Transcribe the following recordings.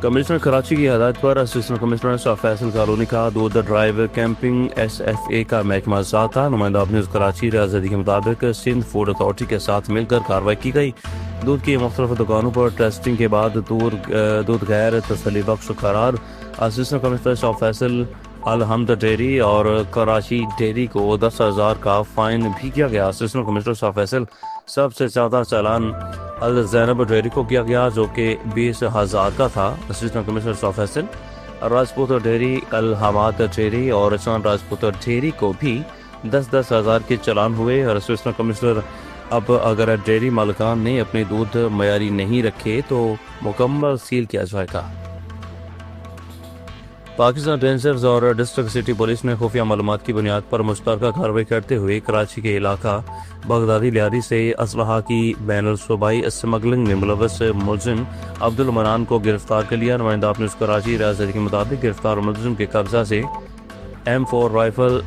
Commissioner Karachi کی ہدایت پر assistant commissioner شاہ Faisal colony کا دودھ ڈرائیو کیمپنگ SFA کا محکمہ ذات تھا۔ نمائندہ نیوز کراچی ریاضی کے مطابق سندھ فوڈ اتھارٹی کے ساتھ مل کر کارروائی کی گئی۔ دودھ کی مختلف دکانوں پر ٹیسٹنگ کے بعد دودھ غیر تسلی بخش قرار۔ اسسٹنٹ کمشنر شاہ فیصل الحمد ڈیری اور کراچی ڈیری کو 10,000 کا فائن بھی کیا گیا۔ اسسٹنٹ کمشنر شاہ فیصل سب سے زیادہ چالان الزینب ڈیری کو کیا گیا جو کہ 20,000 کا تھا۔ اسسٹنٹ کمشنر شاہ فیصل راجپوت ڈیری، الحماد ڈیری اور چاند راجپوت ڈیری کو بھی 10,000 کے چالان ہوئے۔ اور اسسٹنٹ کمشنر اب اگر ڈیری مالکان نے اپنے دودھ معیاری نہیں رکھے تو مکمل سیل کیا جائے گا۔ پاکستان رینجرز اور ڈسٹرکٹ سٹی پولیس نے خفیہ معلومات کی بنیاد پر مشترکہ کارروائی کرتے ہوئے کراچی کے علاقہ بغدادی لیاری سے اسلحہ کی بین الصوبائی اسمگلنگ میں ملوث ملزم عبدالمنان کو گرفتار کر لیا۔ نمائندہ نیوز کراچی ریاست کے مطابق گرفتار ملزم کے قبضہ سے M4 رائفل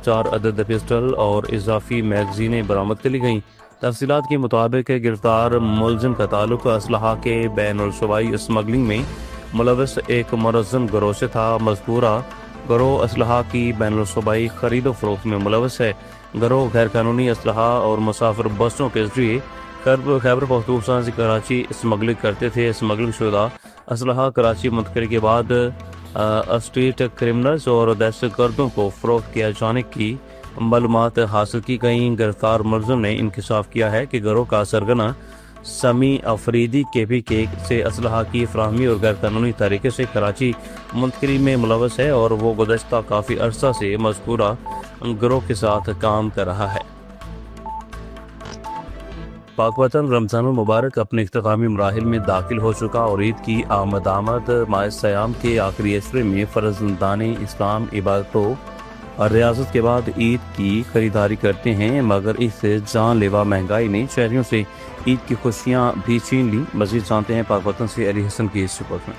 4 عدد پسٹل اور اضافی میگزینیں برآمد کر لی گئیں۔ تفصیلات کے مطابق گرفتار ملزم کا تعلق اسلحہ کے بین الصوبائی اسمگلنگ میں ملوث ایک منظم گروہ سے تھا۔ مذکورہ گروہ اسلحہ کی بین الصوبائی خرید و فروخت میں ملوث ہے۔ گروہ غیر قانونی اسلحہ اور مسافر بسوں کے ذریعے خیبر پختونخوا سے کراچی اسمگلنگ کرتے تھے۔ اسمگلنگ شدہ اسلحہ کراچی منتقلی کے بعد اسٹریٹ کرمنلز اور دہشت گردوں کو فروخت کیا جانے کی معلومات حاصل کی گئیں۔ گرفتار ملزم نے انکشاف کیا ہے کہ گروہ کا سرگنا سمی افریدی KPK سے اسلحہ کی فراہمی اور غیر قانونی طریقے سے کراچی منتقلی میں ملوث ہے اور وہ گزشتہ کافی عرصہ سے مذکورہ گروہ کے ساتھ کام کر رہا ہے۔ پاک وطن رمضان المبارک اپنے اختتامی مراحل میں داخل ہو چکا اور عید کی آمد ماہ سیام کے آخری عشرے میں فرزندان اسلام عبادتوں اور ریاضت کے بعد عید کی خریداری کرتے ہیں، مگر اس جان لیوا مہنگائی نے شہریوں سے عید کی خوشیاں بھی چھین لی۔ مزید جانتے ہیں پاک وطن سے علی حسن کی اس رپورٹ میں۔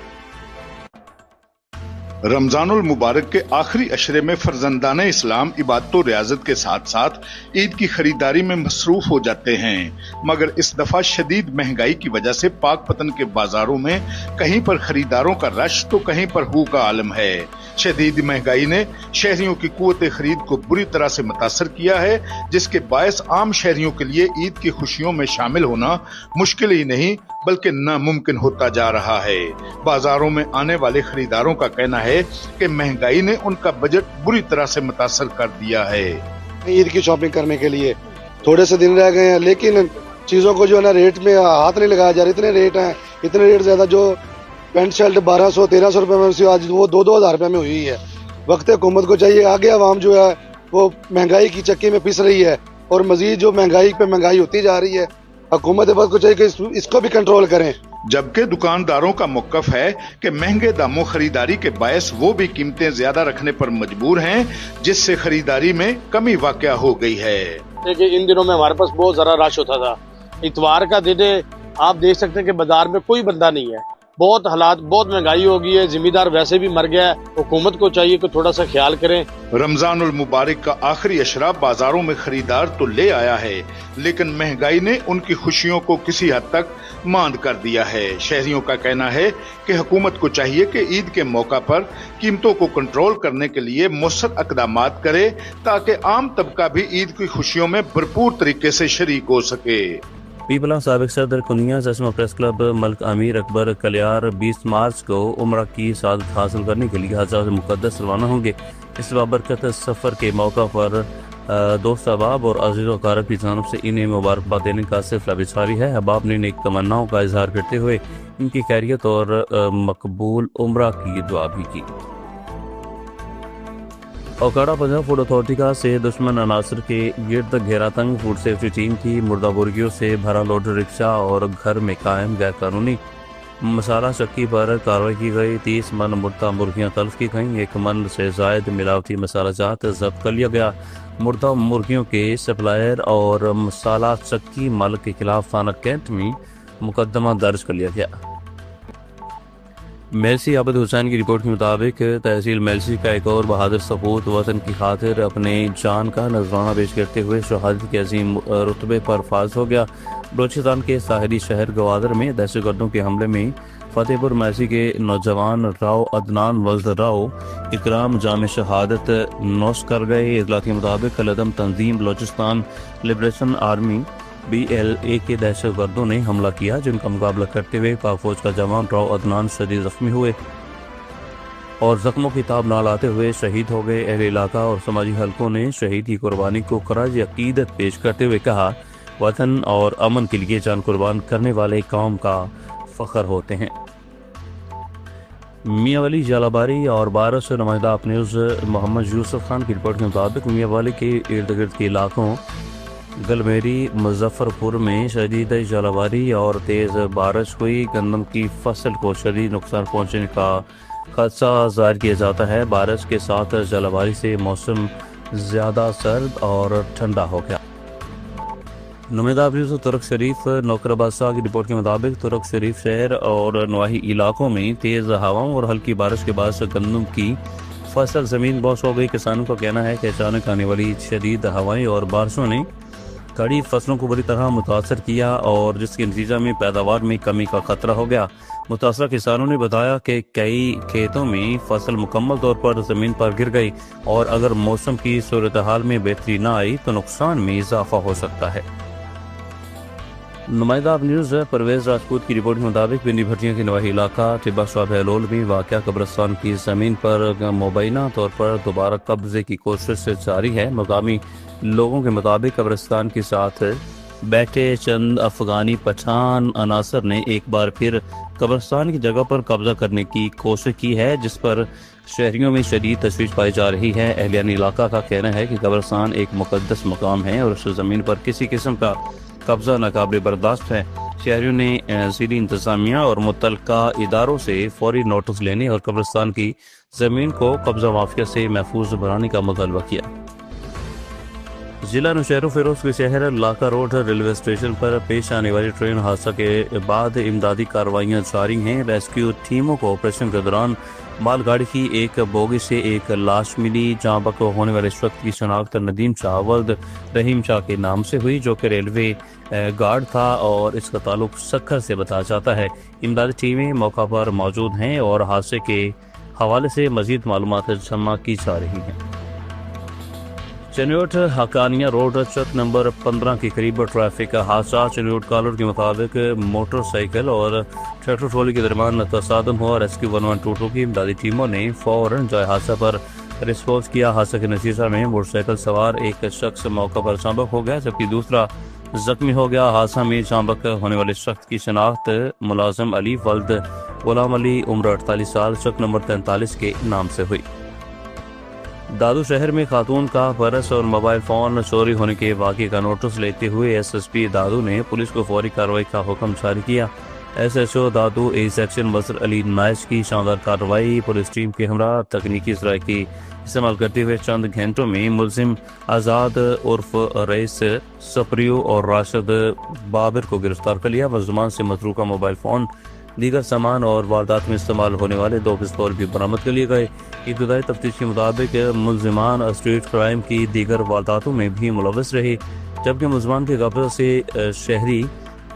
رمضان المبارک کے آخری عشرے میں فرزندان اسلام عبادت و ریاضت کے ساتھ ساتھ عید کی خریداری میں مصروف ہو جاتے ہیں، مگر اس دفعہ شدید مہنگائی کی وجہ سے پاک پتن کے بازاروں میں کہیں پر خریداروں کا رش تو کہیں پر ہو کا عالم ہے۔ شدید مہنگائی نے شہریوں کی قوت خرید کو بری طرح سے متاثر کیا ہے، جس کے باعث عام شہریوں کے لیے عید کی خوشیوں میں شامل ہونا مشکل ہی نہیں بلکہ ناممکن ہوتا جا رہا ہے۔ بازاروں میں آنے والے خریداروں کا کہنا ہے کہ مہنگائی نے ان کا بجٹ بری طرح سے متاثر کر دیا ہے۔ عید کی شاپنگ کرنے کے لیے تھوڑے سے دن رہ گئے ہیں، لیکن چیزوں کو جو ہے نا ریٹ میں ہاتھ نہیں لگایا جا رہا۔ اتنے ریٹ ہیں، اتنے ریٹ زیادہ، جو پینٹ شرٹ 1200-1300 روپے میں آج وہ 2,000 روپے میں ہوئی ہے۔ وقت حکومت کو چاہیے، آگے عوام جو ہے وہ مہنگائی کی چکی میں پس رہی ہے اور مزید جو مہنگائی پہ مہنگائی ہوتی جا رہی ہے، حکومت کو چاہیے کہ اس کو بھی کنٹرول کریں۔ جبکہ دکانداروں کا موقف ہے کہ مہنگے داموں خریداری کے باعث وہ بھی قیمتیں زیادہ رکھنے پر مجبور ہیں، جس سے خریداری میں کمی واقع ہو گئی ہے۔ دیکھیں ان دنوں میں ہمارے پاس بہت زیادہ رش ہوتا تھا۔ اتوار کا دن ہے، آپ دیکھ سکتے ہیں کہ بازار میں کوئی بندہ نہیں ہے۔ بہت حالات، بہت مہنگائی ہو گئی ہے، ذمہ دار ویسے بھی مر گیا ہے۔ حکومت کو چاہیے کہ تھوڑا سا خیال کریں۔ رمضان المبارک کا آخری عشرہ بازاروں میں خریدار تو لے آیا ہے، لیکن مہنگائی نے ان کی خوشیوں کو کسی حد تک ماند کر دیا ہے۔ شہریوں کا کہنا ہے کہ حکومت کو چاہیے کہ عید کے موقع پر قیمتوں کو کنٹرول کرنے کے لیے مؤثر اقدامات کرے تاکہ عام طبقہ بھی عید کی خوشیوں میں بھرپور طریقے سے شریک ہو سکے۔ پیپلا سابق صدر کنیا چشمہ پریس کلب ملک امیر اکبر کلیار 20 مارچ کو عمرہ کی سعادت حاصل کرنے کے لیے حجاز مقدس روانہ ہوں گے۔ اس بابرکت سفر کے موقع پر دوست احباب اور عزیز و اقارب کی جانب سے انہیں مبارکباد دینے کا سلسلہ بھی جاری ہے۔ احباب نے نیک تمناؤں کا اظہار کرتے ہوئے ان کی خیریت اور مقبول عمرہ کی دعا بھی کی۔ اوکاڑا پنجاب فوڈ اتھارٹی کا سے دشمن عناصر کے گرد گھیرا تنگ۔ فوڈ سیفٹی ٹیم کی مردہ مرغیوں سے بھرا لوڈ رکشہ اور گھر میں قائم غیر قانونی مسالہ چکی پر کارروائی کی گئی۔ 30 من مردہ مرغیاں تلف کی گئیں۔ 1 من سے زائد ملاوٹی مسالہ جات ضبط کر لیا گیا۔ مردہ مرغیوں کے سپلائر اور مسالہ چکی مالک کے خلاف تھانہ کینٹ میں مقدمہ درج کر لیا گیا۔ میلسی عابد حسین کی رپورٹ کے مطابق تحصیل میلسی کا ایک اور بہادر سپوت وطن کی خاطر اپنے جان کا نذرانہ پیش کرتے ہوئے شہادت کے عظیم رتبے پر فائز ہو گیا۔ بلوچستان کے ساحلی شہر گوادر میں دہشت گردوں کے حملے میں فتح پور میسی کے نوجوان راؤ عدنان ولد راؤ اکرام جام شہادت نوش کر گئے۔ اطلاع کے مطابق العدم تنظیم بلوچستان لبریشن آرمی BLA کے دہشت گردوں نے حملہ کیا، جن کا مقابلہ کرتے ہوئے پاک فوج کا جوان راؤ عدنان شدید زخمی ہوئے اور زخموں کی تاب نہ لاتے ہوئے شہید ہو گئے۔ اہل علاقہ اور سماجی حلقوں نے شہید کی قربانی کو خراج عقیدت پیش کرتے ہوئے کہا، وطن اور امن کے لیے جان قربان کرنے والے قوم کا فخر ہوتے ہیں۔ میاں ولی جالہ باری اور بارش نمائندہ آپ نیوز محمد یوسف خان کی رپورٹ کے مطابق میاں ولی کے ارد گرد کے علاقوں گلمیری مظفر پور میں شدید جالہ باری اور تیز بارش ہوئی۔ گندم کی فصل کو شدید نقصان پہنچنے کا خدشہ ظاہر کیا جاتا ہے۔ بارش کے ساتھ جالہ باری سے موسم زیادہ سرد اور ٹھنڈا ہو گیا۔ نمائندہ افریز ترک شریف نوکر بادشاہ کی رپورٹ کے مطابق ترک شریف شہر اور نواحی علاقوں میں تیز ہواؤں اور ہلکی بارش کے باعث گندم کی فصل زمین بوس ہو گئی۔ کسانوں کا کہنا ہے کہ اچانک آنے والی شدید ہوائیں اور بارشوں نے کھڑی فصلوں کو بری طرح متاثر کیا اور جس کے نتیجہ میں پیداوار میں کمی کا خطرہ ہو گیا۔ متاثرہ کسانوں نے بتایا کہ کئی کھیتوں میں فصل مکمل طور پر زمین پر گر گئی اور اگر موسم کی صورتحال میں بہتری نہ آئی تو نقصان میں اضافہ ہو سکتا ہے۔ نمائندہ آپ نیوز پرویز راجپوت کی رپورٹ کے مطابق پنڈی بھٹیاں کے نواحی علاقہ ٹبا شعبہ ہلول میں واقع قبرستان کی زمین پر مبینہ طور پر دوبارہ قبضے کی کوشش جاری ہے۔ مقامی لوگوں کے مطابق قبرستان کے ساتھ بیٹھے چند افغانی پٹھان عناصر نے ایک بار پھر قبرستان کی جگہ پر قبضہ کرنے کی کوشش کی ہے، جس پر شہریوں میں شدید تشویش پائی جا رہی ہے۔ اہلیان علاقہ کا کہنا ہے کہ قبرستان ایک مقدس مقام ہے اور اس زمین پر کسی قسم کا قبضہ ناقابل برداشت ہے۔ شہریوں نے ضلعی انتظامیہ اور متعلقہ اداروں سے فوری نوٹس لینے اور قبرستان کی زمین کو قبضہ مافیا سے محفوظ بنانے کا مطالبہ کیا۔ ضلع نوشہر و فیروز کے شہر لاکا روڈ ریلوے اسٹیشن پر پیش آنے والی ٹرین حادثہ کے بعد امدادی کارروائیاں جاری ہیں۔ ریسکیو ٹیموں کو آپریشن کے دوران مال گاڑی کی ایک بوگی سے ایک لاش ملی، جہاں بک ہونے والے شخص کی شناخت ندیم شاہ ولد رحیم شاہ کے نام سے ہوئی، جو کہ ریلوے گارڈ تھا اور اس کا تعلق سکھر سے بتایا جاتا ہے۔ امدادی ٹیمیں موقع پر موجود ہیں اور حادثے کے حوالے سے مزید معلومات جمع کی جا رہی ہیں۔ چنیوٹ حقانیہ روڈ چک نمبر 15 کے قریب ٹریفک حادثہ۔ چنیوٹ کالر کے مطابق موٹر سائیکل اور ٹریکٹر ٹرالی کے درمیان تصادم ہوا۔ ریسکیو 1122 کی امدادی ٹیموں نے فوراً جائے حادثہ پر رسپانس کیا۔ حادثہ کے نتیجہ میں موٹر سائیکل سوار ایک شخص موقع پر چانبک ہو گیا جبکہ دوسرا زخمی ہو گیا۔ حادثہ میں چانبک ہونے والے شخص کی شناخت ملازم علی ولد غلام علی عمر 48 سال چک نمبر 43 کے نام سے ہوئی۔ دادو شہر میں خاتون کا پرس اور موبائل فون چوری ہونے کے واقعے کا نوٹس لیتے ہوئے SSP دادو نے پولیس کو فوری کارروائی کا حکم جاری کیا۔ SHO دادو A سیکشن وزر علی نائش کی شاندار کارروائی پولیس ٹیم کے ہمراہ تکنیکی ذرائع کی استعمال کرتے ہوئے چند گھنٹوں میں ملزم آزاد عرف رئیس سپریو اور راشد بابر کو گرفتار کر لیا۔ ملزمان سے متروکہ موبائل فون، دیگر سامان اور واردات میں استعمال ہونے والے 2 پستول بھی برآمد کر لیے گئے۔ ابتدائی تفتیش کے مطابق ملزمان اسٹریٹ کرائم کی دیگر وارداتوں میں بھی ملوث رہے، جبکہ ملزمان کے قبضے سے شہری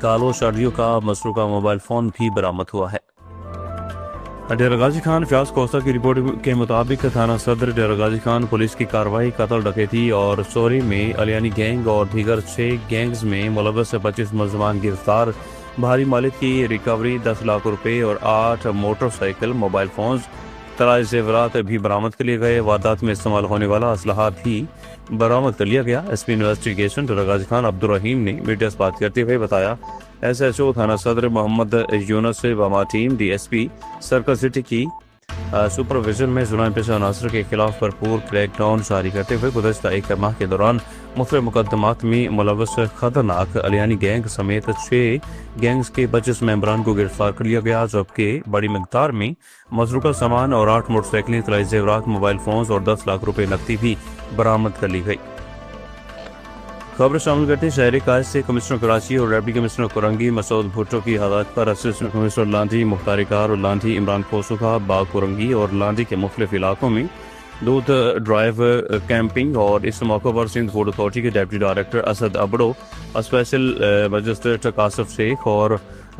کالو شاڈیو کا مسروقہ موبائل فون بھی برآمد ہوا ہے۔ ڈیرہ غازی خان فیاض کوسہ کی رپورٹ کے مطابق تھانہ صدر ڈیرہ غازی خان پولیس کی کارروائی قتل ڈکیتی اور چوری میں الیانی گینگ اور دیگر 6 گینگز میں ملوث 25 ملزمان گرفتار۔ بھاری مالیت کی ریکوری 10 لاکھ روپے اور 8 موٹر سائیکل، موبائل فونز، طلائی زیورات بھی برآمد کر لیے گئے۔ واردات میں استعمال ہونے والا اسلحہ بھی برآمد کر لیا گیا۔ SP انویسٹیگیشن ڈیرہ غازی خان عبدالرحیم نے میڈیا سے بات کرتے ہوئے بتایا، SHO تھانہ صدر محمد یونس باما ٹیم DSP سرکل سٹی کی سپرویژن میں جرائم پیشہ عناصر کے خلاف بھرپور کریک ڈاؤن جاری کرتے ہوئے گزشتہ 1 ماہ کے دوران مختلف مقدمات میں ملوث خطرناک الیانی گینگ سمیت 6 گینگز کے 25 ممبران کو گرفتار کر لیا گیا، جبکہ بڑی مقدار میں مسروقہ سامان اور 8 موٹر سائیکلیں، طلائی زیورات، موبائل فونز اور 10 لاکھ روپے نقدی بھی برآمد کر لی گئی۔ خبر شامل کرتے شہری قائد سے کمشنر کراچی اور ڈپٹی کمشنر کرنگی مسعود بھٹو کی ہدایت پر اسسٹنٹ کمشنر لانڈھی مختار کار اور لانڈھی عمران کوسوکھا باغ کرنگی اور لانڈھی کے مختلف علاقوں میں دودھ ڈرائیو کیمپنگ، اور اس موقع پر سندھ فوڈ اتھارٹی کے deputy director Asad Abro, special magistrate Kashif شیخ اور